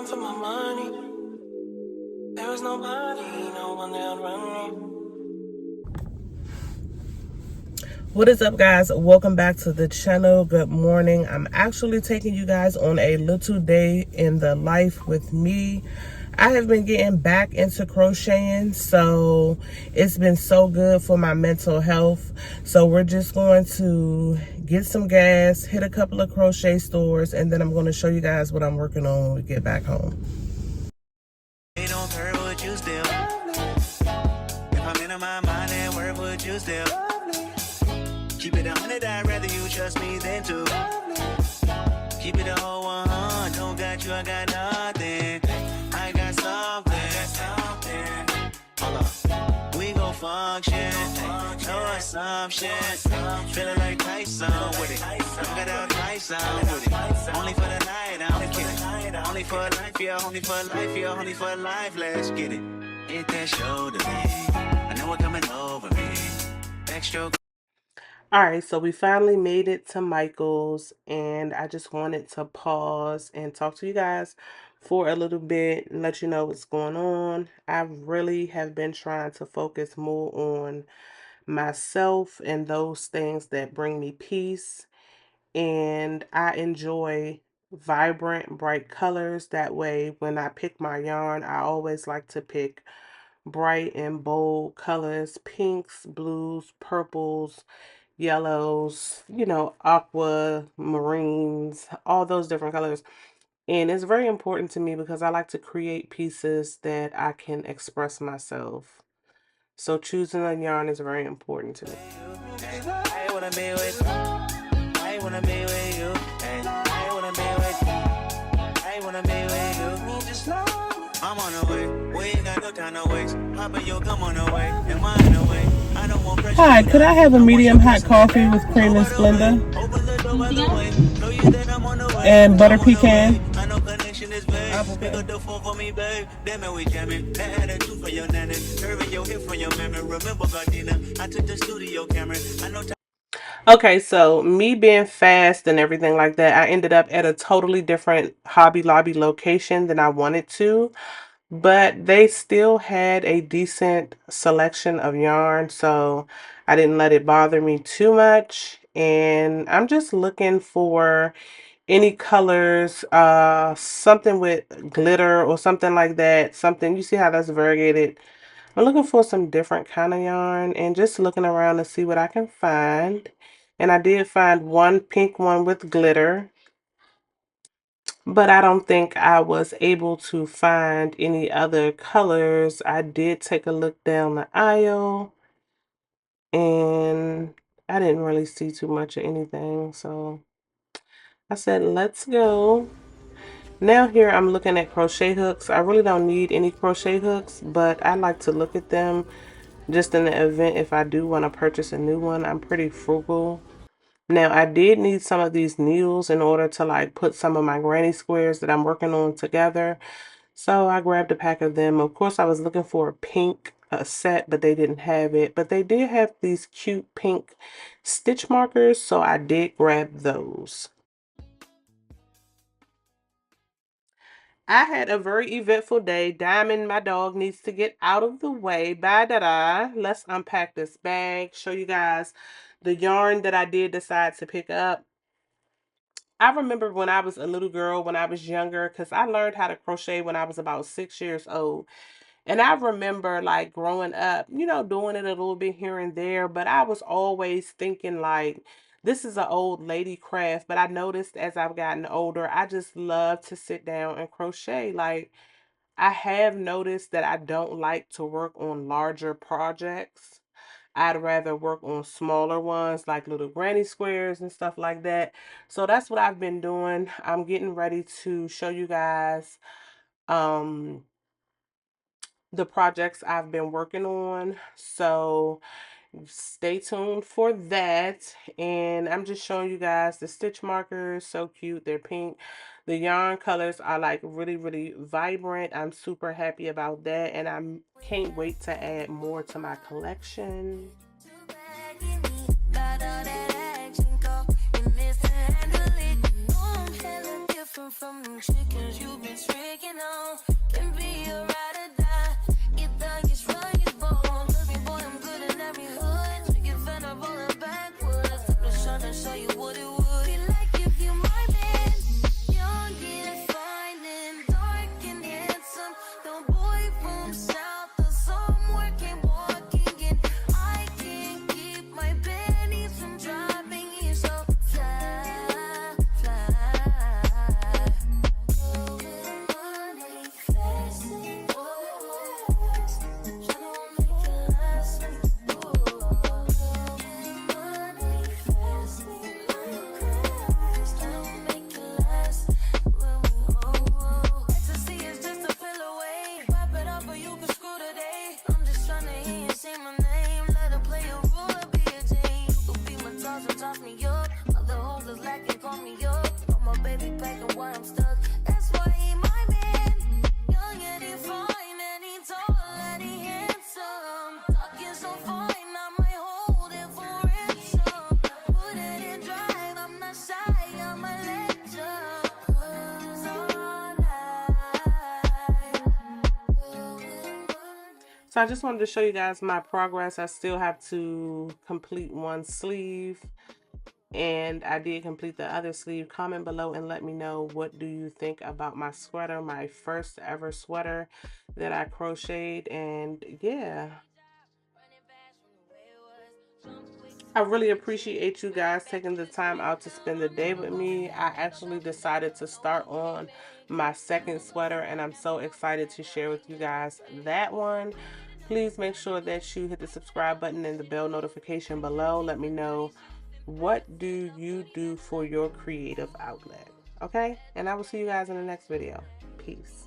come for my money. There is nobody, no one that run me. What is up, guys? Welcome back to the channel. Good morning. I'm actually taking you guys on a little day in the life with me. I have been getting back into crocheting, so it's been so good for my mental health. So we're just going to get some gas, hit a couple of crochet stores, and then I'm going to show you guys what I'm working on when we get back home. They don't care what you still. If I'm in my mind and work what you still. Keep it 100, I'd rather you trust me than to. Keep it a whole 100, don't got you, I got nothing. I got something. Hold up, we gon' function. No assumption. Feeling like Tyson with it. Got out Tyson with it. Only for the night, I'm kidding. Only for life, yeah, only for life, yeah, only for life. Let's get it. Hit that shoulder, me. I know what coming over me. Extra. Alright, so we finally made it to Michael's, and I just wanted to pause and talk to you guys for a little bit and let you know what's going on. I really have been trying to focus more on myself and those things that bring me peace, and I enjoy vibrant, bright colors. That way, when I pick my yarn, I always like to pick bright and bold colors, pinks, blues, purples, yellows, you know, aqua, marines, all those different colors. And it's very important to me because I like to create pieces that I can express myself. So choosing a yarn is very important to me. I wanna be with you. I wanna be with you. I wanna be with you. I wanna be with you. I'm on the way. We ain't got no time to waste. Papa, yo, come on the way. Am I in the way? I don't want pressure. Hi, could I have a medium hot coffee with cream and Splenda? And butter pecan? I know connection is bad. Pick up the phone for me, babe. Damn it, we jamming. That had a two for your nanny. Curving your hip for your memory. Remember, Gardena, I took the studio camera. I know. Okay, so me being fast and everything like that, I ended up at a totally different Hobby Lobby location than I wanted to. But they still had a decent selection of yarn, so I didn't let it bother me too much. And I'm just looking for any colors, something with glitter or something like that. Something, you see how that's variegated. I'm looking for some different kind of yarn and just looking around to see what I can find. And I did find one pink one with glitter, but I don't think I was able to find any other colors. I did take a look down the aisle and I didn't really see too much of anything. So I said, let's go. Now here I'm looking at crochet hooks. I really don't need any crochet hooks, but I like to look at them just in the event if I do want to purchase a new one. I'm pretty frugal. Now, I did need some of these needles in order to like put some of my granny squares that I'm working on together. So I grabbed a pack of them. Of course, I was looking for a pink set, but they didn't have it. But they did have these cute pink stitch markers, so I did grab those. I had a very eventful day. Diamond, my dog, needs to get out of the way. Bye, da-da. Let's unpack this bag, show you guys the yarn that I did decide to pick up. I remember when I was a little girl, when I was younger, because I learned how to crochet when I was about 6 years old. And I remember like growing up, you know, doing it a little bit here and there, but I was always thinking like, this is an old lady craft. But I noticed as I've gotten older, I just love to sit down and crochet. Like, I have noticed that I don't like to work on larger projects. I'd rather work on smaller ones like little granny squares and stuff like that. So that's what I've been doing. I'm getting ready to show you guys um the projects I've been working on. So stay tuned for that. And I'm just showing you guys the stitch markers. So cute. They're pink. The yarn colors are like really, really vibrant. I'm super happy about that. And I can't wait to add more to my collection. From them chickens you've been tricking right now. Can be a ride or die. You thug, you strong, you born. Looking boy, I'm good in every hood. So you fend up rolling backwards. Took the shot and show you what it would be like if you my man. Young and fine and dark and handsome. The boy from south of somewhere came walking in. I can't keep my panties from dropping. He's so fly, fly. Going money fast, tryna make it last. Going money fast, tryna make it last. Ecstasy is just a pill away. Wrap it up or you can screw today. I'm just tryna hear you say my name. Let her play a role or be a Jane. You could be my toss and toss me up. Other hoes is lacking, call me up. Put my baby back and why I'm stuck. That's why he my man. Young and he fine and he tall and he handsome. Talking so fine, I might hold it for ransom. Put it in drive, I'm not shy, I'm a legend. 'Cause all night. So I just wanted to show you guys my progress. I still have to complete one sleeve, and I did complete the other sleeve. Comment below and let me know, what do you think about my sweater, my first ever sweater that I crocheted. And yeah, I really appreciate you guys taking the time out to spend the day with me. I actually decided to start on my second sweater, and I'm so excited to share with you guys that one. Please make sure that you hit the subscribe button and the bell notification below. Let me know, what do you do for your creative outlet? Okay, and I will see you guys in the next video. Peace.